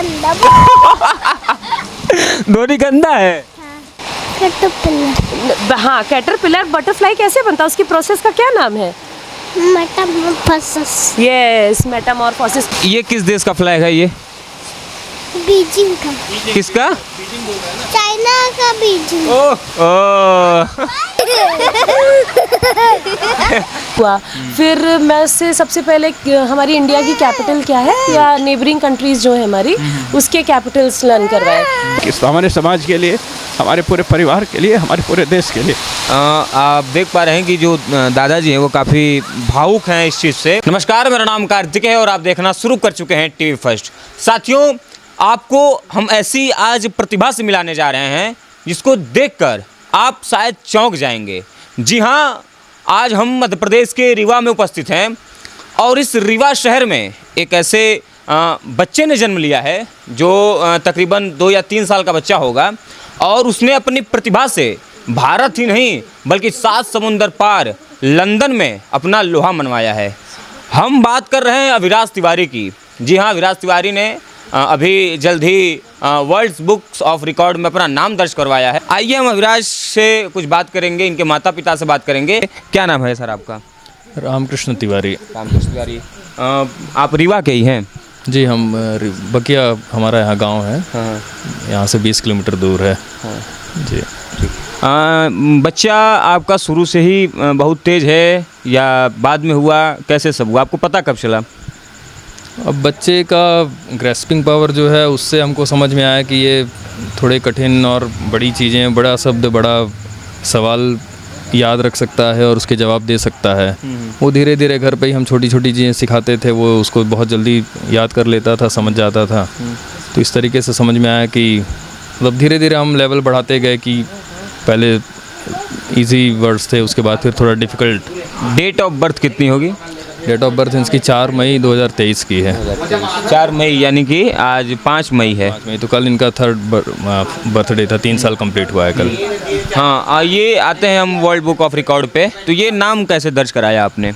गंदा। धोनी गंदा है। कैटरपिलर। हाँ, कैटरपिलर बटरफ्लाई कैसे बनता है, उसकी प्रोसेस का क्या नाम है? मेटामॉर्फोसिस। Yes, Metamorphosis. ये किस देश का फ्लैग है ये? बीजिंग का। किसका? चाइना का बीजिंग। ओह हुआ। फिर मैं से सबसे पहले हमारी इंडिया की कैपिटल क्या है या नेबरिंग कंट्रीज जो है हमारी, उसके कैपिटल्स लर्न करवाए। हमारे समाज के लिए, हमारे पूरे परिवार के लिए, हमारे पूरे देश के लिए। आप देख पा रहे हैं कि जो दादाजी हैं वो काफ़ी भावुक हैं इस चीज़ से। नमस्कार, मेरा नाम कार्तिक है और आप देखना शुरू कर चुके हैं टीवी फर्स्ट। साथियों, आपको हम ऐसी आज प्रतिभा से मिलाने जा रहे हैं जिसको देखकर आप शायद चौंक जाएंगे। जी हाँ, आज हम मध्य प्रदेश के रीवा में उपस्थित हैं और इस रीवा शहर में एक ऐसे बच्चे ने जन्म लिया है जो तकरीबन 2 या 3 साल का बच्चा होगा और उसने अपनी प्रतिभा से भारत ही नहीं बल्कि 7 समुंदर पार लंदन में अपना लोहा मनवाया है। हम बात कर रहे हैं अविराज तिवारी की। जी हाँ, अविराज तिवारी ने अभी जल्द ही वर्ल्ड बुक्स ऑफ रिकॉर्ड में अपना नाम दर्ज करवाया है। आइए हम अविराज से कुछ बात करेंगे, इनके माता पिता से बात करेंगे। क्या नाम है सर आपका? रामकृष्ण तिवारी। रामकृष्ण तिवारी। आप रीवा के ही हैं? जी, हम बकिया हमारा यहाँ गांव है। हाँ। यहाँ से 20 किलोमीटर दूर है। हाँ। जी। बच्चा आपका शुरू से ही बहुत तेज है या बाद में हुआ, कैसे सब हुआ, आपको पता कब चला? अब बच्चे का ग्रेस्पिंग पावर जो है उससे हमको समझ में आया कि ये थोड़े कठिन और बड़ी चीज़ें, बड़ा शब्द, बड़ा सवाल याद रख सकता है और उसके जवाब दे सकता है। वो धीरे धीरे घर पे ही हम छोटी छोटी चीज़ें सिखाते थे, वो उसको बहुत जल्दी याद कर लेता था, समझ जाता था। तो इस तरीके से समझ में आया कि मतलब धीरे धीरे हम लेवल बढ़ाते गए कि पहले इजी वर्ड्स थे, उसके बाद फिर थोड़ा डिफ़िकल्ट। डेट ऑफ बर्थ कितनी होगी? डेट ऑफ बर्थ इसकी 4 मई 2023 की है। 4 मई यानी कि आज 5 मई है। 5 मई, तो कल इनका 3rd बर्थडे था। 3 साल कंप्लीट हुआ है कल। हाँ, ये आते हैं हम वर्ल्ड बुक ऑफ रिकॉर्ड पे। तो ये नाम कैसे दर्ज कराया आपने?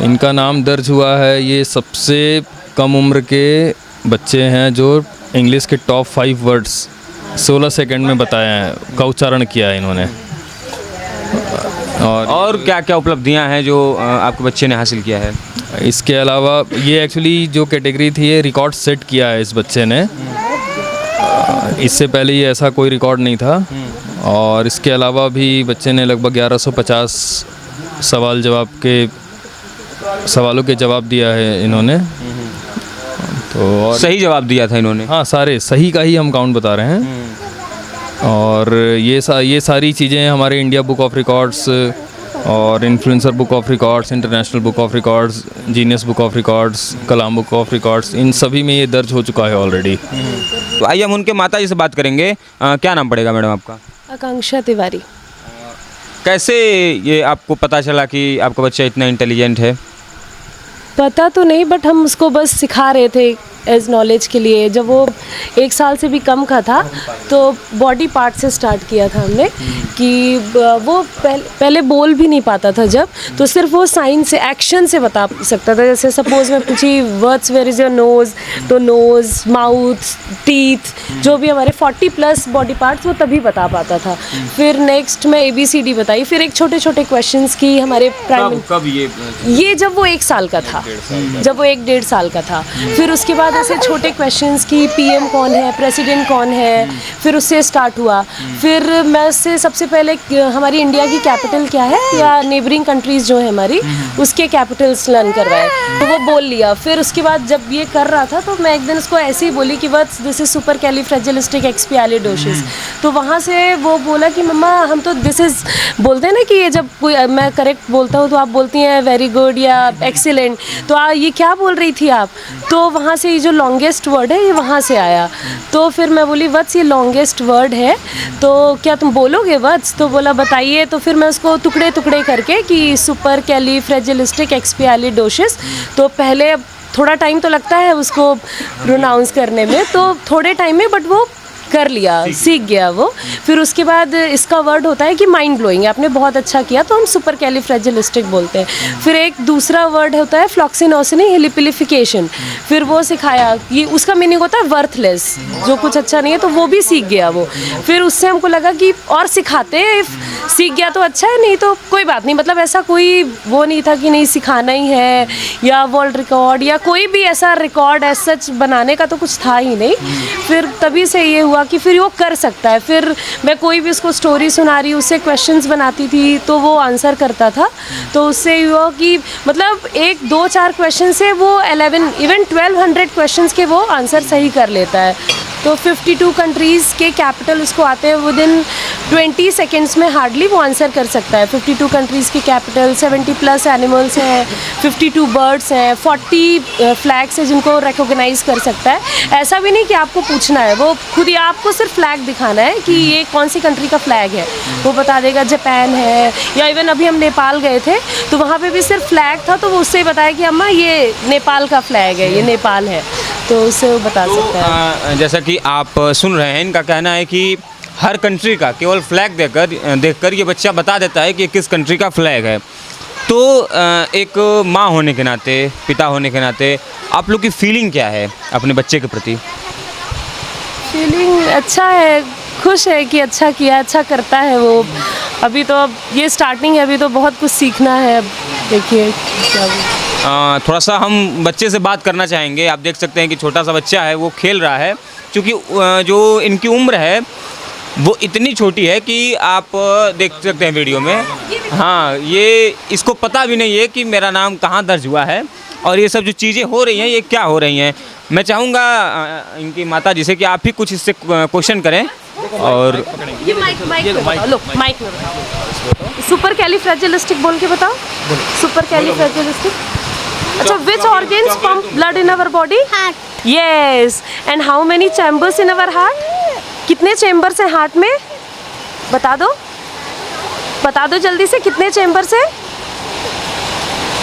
इनका नाम दर्ज हुआ है, ये सबसे कम उम्र के बच्चे हैं जो इंग्लिश के टॉप 5 वर्ड्स 16 सेकंड में बताया है, का उच्चारण किया है इन्होंने। और क्या क्या उपलब्धियां हैं जो आपके बच्चे ने हासिल किया है? इसके अलावा ये एक्चुअली जो कैटेगरी थी, ये रिकॉर्ड सेट किया है इस बच्चे ने। इससे पहले ये ऐसा कोई रिकॉर्ड नहीं था। और इसके अलावा भी बच्चे ने लगभग 1150 सवालों के जवाब दिया है इन्होंने। तो और सही जवाब दिया था इन्होंने? हाँ, सारे सही का ही हम काउंट बता रहे हैं। और ये सारी चीज़ें हमारे इंडिया बुक ऑफ रिकॉर्ड्स और influencer book of records, international book of records, genius book of records, Kalam book of records, इन सभी में ये दर्ज हो चुका है ऑलरेडी। तो आइए हम उनके माता जी से बात करेंगे। क्या नाम पड़ेगा मैडम आपका? आकांक्षा तिवारी। कैसे ये आपको पता चला कि आपका बच्चा इतना इंटेलिजेंट है? पता तो नहीं, बट हम उसको बस सिखा रहे थे एज नॉलेज के लिए। जब वो 1 साल से भी कम का था तो बॉडी पार्ट से स्टार्ट किया था हमने कि वो पहले बोल भी नहीं पाता था जब, तो सिर्फ वो साइन से, एक्शन से बता सकता था। जैसे सपोज मैं पूछी words where is your nose, तो नोज़, माउथ, टीथ, जो भी हमारे 40+ बॉडी पार्ट्स, वो तभी बता पाता था। फिर नेक्स्ट मैं ABCD बताई, फिर एक छोटे छोटे क्वेश्चंस की हमारे कब ये जब वो 1 साल का था, जब वो 1-1.5 साल का था। फिर उसके बाद ऐसे छोटे क्वेश्चंस की PM कौन है, प्रेसिडेंट कौन है, फिर उससे स्टार्ट हुआ। फिर मैं उससे सबसे पहले हमारी इंडिया की कैपिटल क्या है या नेबरिंग कंट्रीज जो है हमारी, उसके कैपिटल्स लर्न करवाए, तो वो बोल लिया। फिर उसके बाद जब ये कर रहा था तो मैं एक दिन उसको ऐसे ही बोली कि बस दिस इज सुपरकैलिफ्रेजिलिस्टिकएक्सपियालिडोसिस। तो वहाँ से वो बोला कि मम्मा हम तो दिस इज़ बोलते हैं ना कि ये जब कोई मैं करेक्ट बोलता हूँ तो आप बोलती हैं वेरी गुड या एक्सीलेंट, तो ये क्या बोल रही थी आप? तो वहाँ से ये जो लॉन्गेस्ट वर्ड है ये वहाँ से आया। तो फिर मैं बोली वत्स ये लॉन्गेस्ट वर्ड है तो क्या तुम बोलोगे वत्स? तो बोला बताइए। तो फिर मैं उसको टुकड़े टुकड़े करके कि सुपरकैलिफ्रेजिलिस्टिकएक्सपियालिडोसिस, तो पहले थोड़ा टाइम तो लगता है उसको प्रोनाउंस करने में, तो थोड़े टाइम में बट वो कर लिया, सीख गया वो। फिर उसके बाद इसका वर्ड होता है कि माइंड ब्लोइंग, आपने बहुत अच्छा किया, तो हम सुपर कैलिफ्रेजिलिस्टिक बोलते हैं। फिर एक दूसरा वर्ड होता है फ्लॉक्सिनोसिनी हिलिपिलिफिकेशन, फिर वो सिखाया, ये उसका मीनिंग होता है वर्थलेस, जो कुछ अच्छा नहीं है, तो वो भी सीख गया वो। फिर उससे हमको लगा कि और सिखाते हैं, सीख गया तो अच्छा है, नहीं तो कोई बात नहीं, मतलब ऐसा कोई वो नहीं था कि नहीं सिखाना ही है, या वर्ल्ड रिकॉर्ड या कोई भी ऐसा रिकॉर्ड ऐसा सच बनाने का तो कुछ था ही नहीं। फिर तभी से ये हुआ कि फिर वो कर सकता है। फिर मैं कोई भी उसको स्टोरी सुना रही, उससे क्वेश्चंस बनाती थी तो वो आंसर करता था, तो उससे हुआ कि मतलब 1 2 4 क्वेश्चन से वो 11 इवन 1200 क्वेश्चंस के वो आंसर सही कर लेता है। तो 52 कंट्रीज़ के कैपिटल उसको आते हैं, विद इन 20 सेकेंड्स में हार्डली वो आंसर कर सकता है। 52 कंट्रीज़ के कैपिटल, 70+ एनिमल्स हैं, 52 बर्ड्स हैं, 40 फ्लैग्स हैं जिनको रिकॉग्नाइज कर सकता है। ऐसा भी नहीं कि आपको पूछना है, वो खुद ही आपको सिर्फ फ्लैग दिखाना है कि ये कौन सी कंट्री का फ्लैग है, वो बता देगा जापान है। या इवन अभी हम नेपाल गए थे तो वहाँ पे भी सिर्फ फ्लैग था, तो वो उससे बताया कि अम्मा ये नेपाल का फ्लैग है, ये नेपाल है, तो उससे वो बता सकता है। जैसा कि आप सुन रहे हैं, इनका कहना है कि हर कंट्री का केवल फ्लैग देखकर ये बच्चा बता देता है कि किस कंट्री का फ्लैग है। तो एक माँ होने के नाते, पिता होने के नाते आप लोग की फीलिंग क्या है अपने बच्चे के प्रति? फीलिंग अच्छा है, खुश है कि अच्छा किया, अच्छा करता है वो। अभी तो अब ये स्टार्टिंग है, अभी तो बहुत कुछ सीखना है। अब देखिए क्या थोड़ा सा हम बच्चे से बात करना चाहेंगे। आप देख सकते हैं कि छोटा सा बच्चा है, वो खेल रहा है, क्योंकि जो इनकी उम्र है वो इतनी छोटी है कि आप देख सकते हैं वीडियो में। हाँ, ये इसको पता भी नहीं है कि मेरा नाम कहाँ दर्ज हुआ है, और ये सब जो चीज़ें हो रही हैं ये क्या हो रही हैं। मैं चाहूँगा इनकी माता जी से कि आप ही कुछ इससे क्वेश्चन करें। और ये माइक में बताओ, लो माइक में बताओ, सुपर कैलिफ्रेजिलिस्टिक बोल के बताओ। सुपर कैलिफ्रेजिलिस्टिक, अच्छा, which organs pump blood in our body? Heart. Yes. And how many chambers in our heart? कितने चैम्बर्स हैं हार्ट में? बता दो जल्दी से, कितने चैम्बर्स हैं?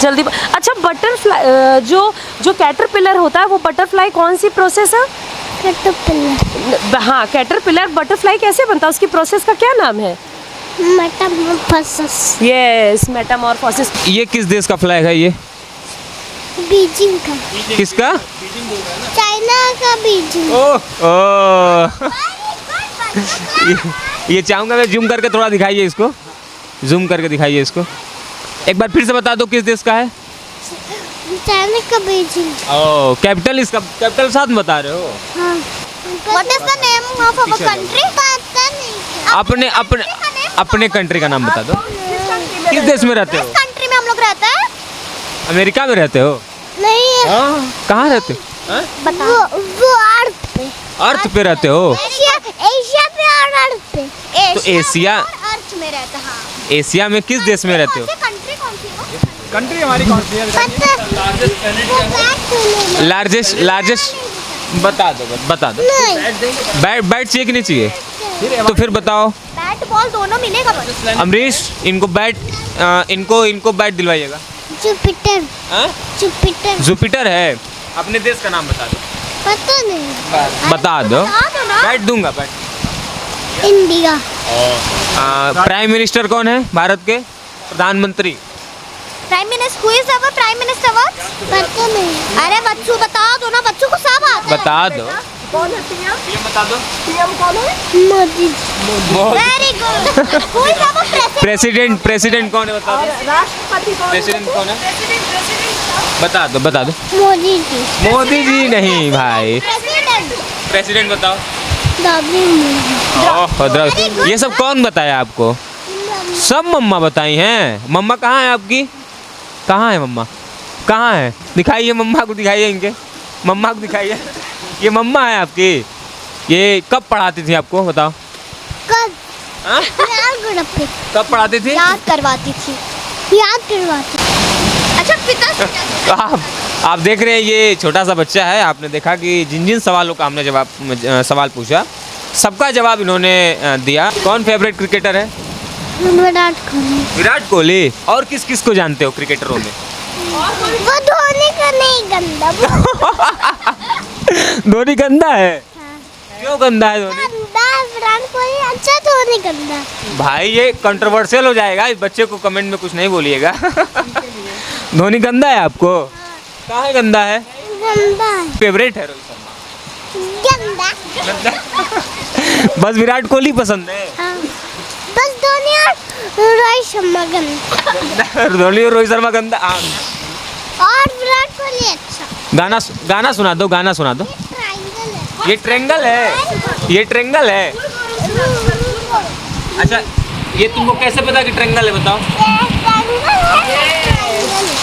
जल्दी अच्छा, बटरफ्लाई जो कैटरपिलर होता है, वो बटरफ्लाई कौन सी प्रोसेस है? कैटरपिलर। हाँ, कैटरपिलर बटरफ्लाई कैसे बनता है, उसकी प्रोसेस का क्या नाम है? मेटामॉर्फोसिस। Yes, Metamorphosis. ये किस देश का फ्लैग है? ये बीजिंग का। किसका? चाइना का बीजिंग। ये चाहूँगा मैं, जूम करके थोड़ा दिखाइए इसको, जूम करके दिखाइए इसको। एक बार फिर से बता दो किस देश का है? चाइना का बीजिंग। ओह, कैपिटल इसका, कैपिटल साथ में बता रहे हो? हाँ। What is the name of our country? पता नहीं। अपने कंट्री का नाम बता दो। किस देश में रहते हो? किस कंट्री में हम लोग रहते हैं? अमेरिका में रहते हो? नहीं। कहाँ रहते हो? वो अर्थ पे। अर्थ पे रहते हो? एशिया पे और अर्थ पे। तो एशिया और अर्थ में रहते हैं। हाँ। एशिया में किस देश में रहते हो? कंट्री कौन सी है? कंट्री हमारी कौन सी है? लार्जेस्ट बता दो। बैट चाहिए कि नहीं चाहिए? तो फिर बताओ। बैट बॉल दोनों मिलेगा बस। अमरीश, इनको बैट दिलवाइएगा। जुपिटर है। अपने देश का नाम बता दो। पता नहीं। बता दो। बैट दूंगा, बैट। इंडिया। प्राइम मिनिस्टर कौन है भारत के? प्रधानमंत्री। Prime minister, who is our prime minister? पता नहीं। अरे बच्चों बता दो ना, बच्चों को सब आता है। बता दो। कौन है पीएम? पीएम बता दो। पीएम कौन है? Modi. Very good. Who is our president कौन है? बता दो। राष्ट्रपति कौन है? प्रेसिडेंट कौन है? बता दो। मोदी जी। मोदी जी नहीं भाई, प्रेसिडेंट। प्रेसिडेंट बताओ। द्रौपदी मुर्मू। ये सब कौन बताया आपको? सब मम्मा बताई हैं। मम्मा कहाँ है आपकी? कहाँ है मम्मा? कहाँ है? दिखाइए मम्मा को, दिखाइए इनके मम्मा को दिखाइए। ये मम्मा है आपकी। ये कब पढ़ाती थी आपको, बताओ? कब? हाँ? कब पढ़ाती थी? याद करवाती थी। अच्छा, पिता। आप देख रहे हैं, ये छोटा सा बच्चा है। आपने देखा कि जिन सवालों का हमने सवाल पूछा, सबका जवाब इन्होंने दिया। कौन फेवरेट क्रिकेटर है? विराट कोहली। और किस किस को जानते हो क्रिकेटरों में? वो धोनी का नहीं, गंदा। धोनी गंदा है? क्यों गंदा है धोनी? विराट कोहली अच्छा, धोनी गंदा। भाई ये कंट्रोवर्शियल हो जाएगा, इस बच्चे को कमेंट में कुछ नहीं बोलिएगा। धोनी गंदा है आपको? कहाँ है गंदा है? गंदा है। फेवरेट है रोहित गंदा। शर्मा। बस विराट कोहली पसंद है? हाँ। बस धोनी और रोहित शर्मा गंदा। धोनी और रोहित शर्मा गंदा। और विराट कोहली अच्छा। गाना सुना दो, गाना सुना दो। ट्रायंगल है। ये ट्रेंगल है, ये ट्रेंगल है। अच्छा, ये तुमको कैसे पता कि ट्रेंगल है, बताओ?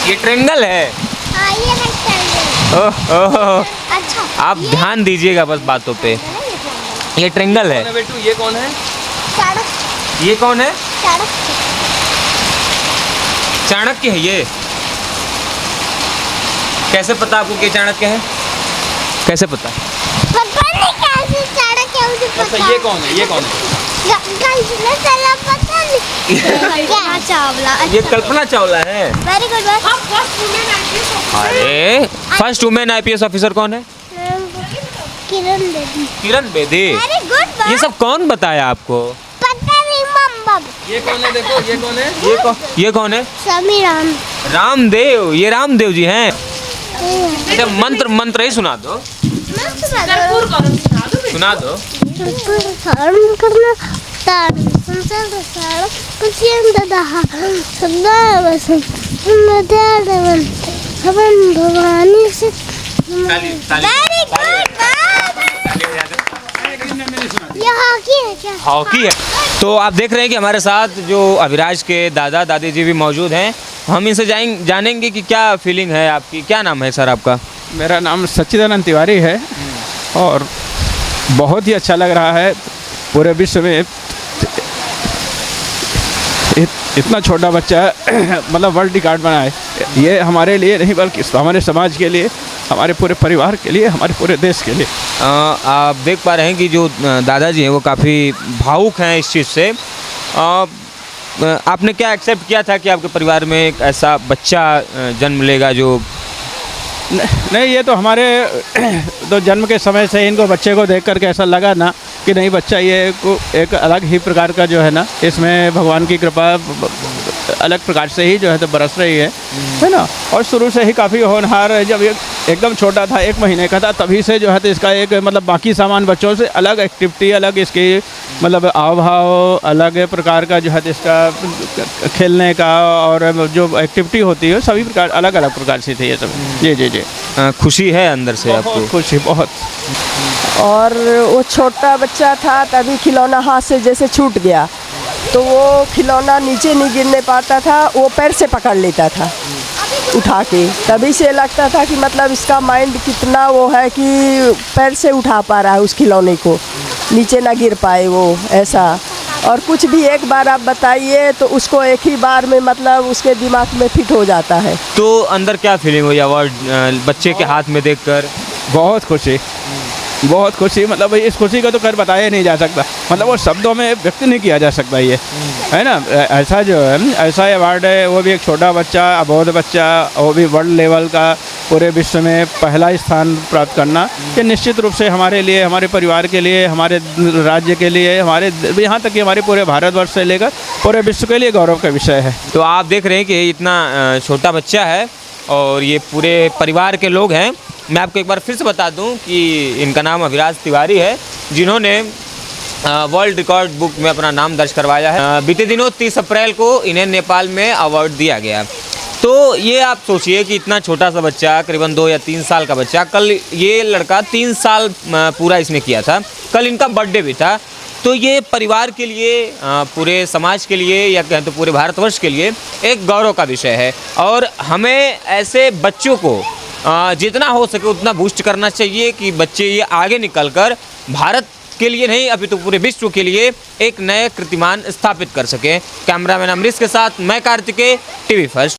ये ट्रेंगल है। हाँ, ये रेक्टेंगल। ओह, अच्छा। आप ध्यान दीजिएगा बस बातों पे। ये ट्रेंगल है। बेटू ये कौन है? चाणक्य। ये कौन है? चाणक्य। चाणक्य है ये। कैसे पता आपको कि चाणक्य है? कैसे पता? पता नहीं कैसे चाणक्य, मुझे पता। अच्छा ये कौन है, ये कौन है? कल्पना चावला, पता नहीं। कल्पना चावला। ये कल्पना चावला है। Very good. अरे फर्स्ट वुमेन आईपीएस ऑफिसर कौन है? किरण बेदी। किरण बेदी। Very good. ये सब कौन बताया आपको? पता नहीं मम्मा। ये कौन है, देखो ये कौन है? ये कौन है? समी राम। रामदेव। ये रामदेव जी हैं। अच्छा मंत्र ही सुना दो, सुना दो। कर्म करना तार संसार सारा पश्चिम दहा सदा वसन नदावन हवन भवानी से। Very good. ये हॉकी है क्या? हॉकी है। तो आप देख रहे हैं कि हमारे साथ जो अभिराज के दादा दादी जी भी मौजूद हैं। हम इनसे जानेंगे कि क्या फीलिंग है आपकी। क्या नाम है सर आपका? मेरा नाम सच्चिदानंद तिवारी है और बहुत ही अच्छा लग रहा है। पूरे विश्व में इतना छोटा बच्चा मतलब वर्ल्ड रिकॉर्ड बनाए, ये हमारे लिए नहीं बल्कि हमारे समाज के लिए, हमारे पूरे परिवार के लिए, हमारे पूरे देश के लिए। आप देख पा रहे हैं कि जो दादाजी हैं वो काफ़ी भावुक हैं इस चीज़ से। आपने क्या एक्सेप्ट किया था कि आपके परिवार में एक ऐसा बच्चा जन्म लेगा जो नहीं, ये तो हमारे तो जन्म के समय से इनको बच्चे को देख करके ऐसा लगा ना कि नहीं बच्चा ये एक अलग ही प्रकार का जो है ना, इसमें भगवान की कृपा अलग प्रकार से ही जो है तो बरस रही है ना। और शुरू से ही काफ़ी होनहार है। जब ये एकदम छोटा था, 1 महीने का था, तभी से जो है तो इसका एक मतलब बाकी सामान बच्चों से अलग एक्टिविटी, अलग इसकी मतलब हाव भाव, अलग प्रकार का जो है तो इसका खेलने का और जो एक्टिविटी होती है सभी प्रकार अलग अलग प्रकार से थी ये सब। जी जी जी। खुशी है अंदर से आपको? बहुत खुशी, बहुत। और वो छोटा बच्चा था तभी खिलौना हाथ से जैसे छूट गया तो वो खिलौना नीचे नहीं गिरने पाता था, वो पैर से पकड़ लेता था उठा के। तभी से लगता था कि मतलब इसका माइंड कितना वो है कि पैर से उठा पा रहा है उस खिलौने को, नीचे ना गिर पाए वो, ऐसा। और कुछ भी एक बार आप बताइए तो उसको एक ही बार में मतलब उसके दिमाग में फिट हो जाता है। तो अंदर क्या फीलिंग हुई अवार्ड बच्चे के हाथ में देखकर? बहुत खुशी, बहुत खुशी। मतलब इस खुशी को तो कर बताया नहीं जा सकता, मतलब वो शब्दों में व्यक्त नहीं किया जा सकता ये, है ना। ऐसा जो है ऐसा अवार्ड है, वो भी एक छोटा बच्चा, अबोध बच्चा, वो भी वर्ल्ड लेवल का, पूरे विश्व में पहला स्थान प्राप्त करना, ये निश्चित रूप से हमारे लिए, हमारे परिवार के लिए, हमारे राज्य के लिए, हमारे यहाँ तक कि हमारे पूरे भारतवर्ष से लेकर पूरे विश्व के लिए गौरव का विषय है। तो आप देख रहे हैं कि इतना छोटा बच्चा है और ये पूरे परिवार के लोग हैं। मैं आपको एक बार फिर से बता दूं कि इनका नाम अभिराज तिवारी है, जिन्होंने वर्ल्ड रिकॉर्ड बुक में अपना नाम दर्ज करवाया है। बीते दिनों 30 अप्रैल को इन्हें नेपाल में अवार्ड दिया गया। तो ये आप सोचिए कि इतना छोटा सा बच्चा, करीबन 2 या 3 साल का बच्चा, कल ये लड़का 3 साल पूरा इसने किया था, कल इनका बर्थडे भी था। तो ये परिवार के लिए, पूरे समाज के लिए या कहें तो पूरे भारतवर्ष के लिए एक गौरव का विषय है। और हमें ऐसे बच्चों को जितना हो सके उतना बूस्ट करना चाहिए कि बच्चे ये आगे निकलकर भारत के लिए नहीं अपितु पूरे विश्व के लिए एक नए कीर्तिमान स्थापित कर सकें। कैमरामैन अमरीश के साथ मैं कार्तिकेय, टीवी फर्स्ट।